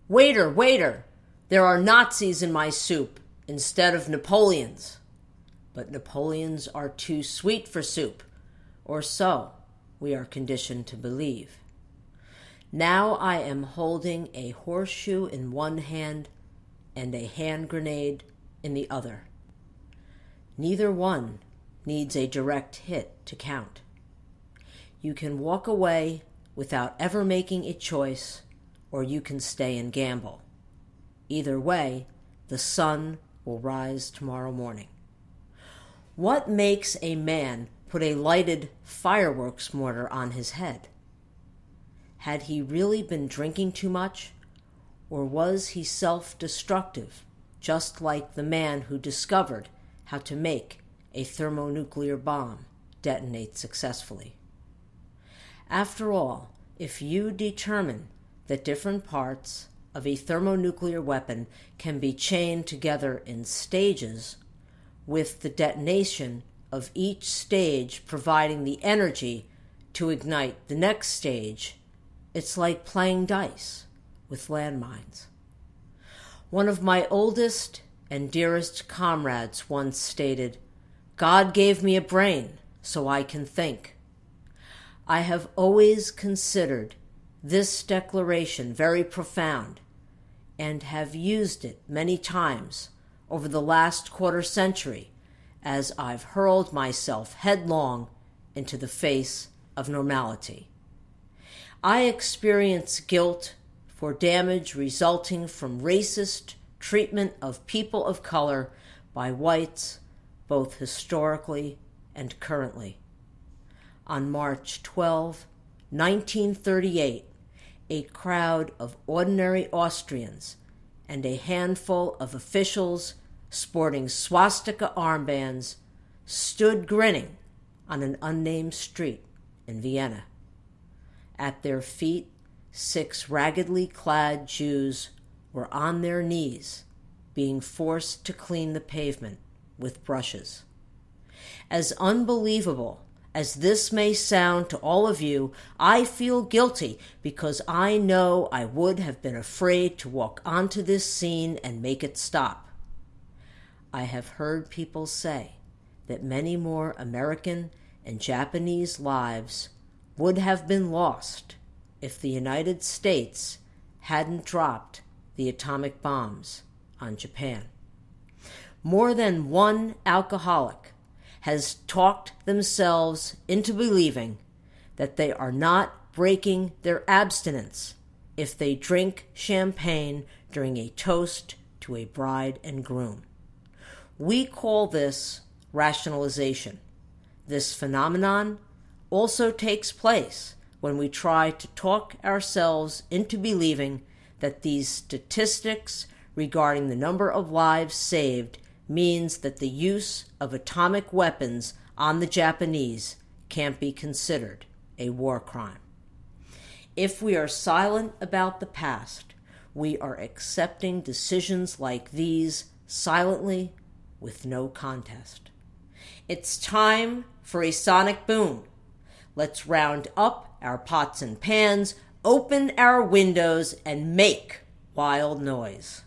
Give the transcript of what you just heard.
Waiter, waiter, there are Nazis in my soup instead of Napoleons. But Napoleons are too sweet for soup, or so we are conditioned to believe. Now I am holding a horseshoe in one hand and a hand grenade in the other. Neither one needs a direct hit to count. You can walk away without ever making a choice, or you can stay and gamble. Either way, the sun will rise tomorrow morning. What makes a man put a lighted fireworks mortar on his head? Had he really been drinking too much, or was he self-destructive, just like the man who discovered how to make a thermonuclear bomb detonate successfully? After all, if you determine that different parts of a thermonuclear weapon can be chained together in stages, with the detonation of each stage providing the energy to ignite the next stage, it's like playing dice with landmines. One of my oldest and dearest comrades once stated, "God gave me a brain so I can think." I have always considered this declaration very profound and have used it many times over the last quarter century as I've hurled myself headlong into the face of normality. I experience guilt for damage resulting from racist treatment of people of color by whites, both historically and currently. On March 12, 1938, a crowd of ordinary Austrians and a handful of officials sporting swastika armbands stood grinning on an unnamed street in Vienna. At their feet, 6 raggedly clad Jews were on their knees, being forced to clean the pavement with brushes. As unbelievable as this may sound to all of you, I feel guilty because I know I would have been afraid to walk onto this scene and make it stop. I have heard people say that many more American and Japanese lives would have been lost if the United States hadn't dropped the atomic bombs on Japan. More than one alcoholic has talked themselves into believing that they are not breaking their abstinence if they drink champagne during a toast to a bride and groom. We call this rationalization. This phenomenon also takes place when we try to talk ourselves into believing that these statistics regarding the number of lives saved means that the use of atomic weapons on the Japanese can't be considered a war crime. If we are silent about the past, we are accepting decisions like these silently with no contest. It's time for a sonic boom. Let's round up our pots and pans, open our windows, and make wild noise.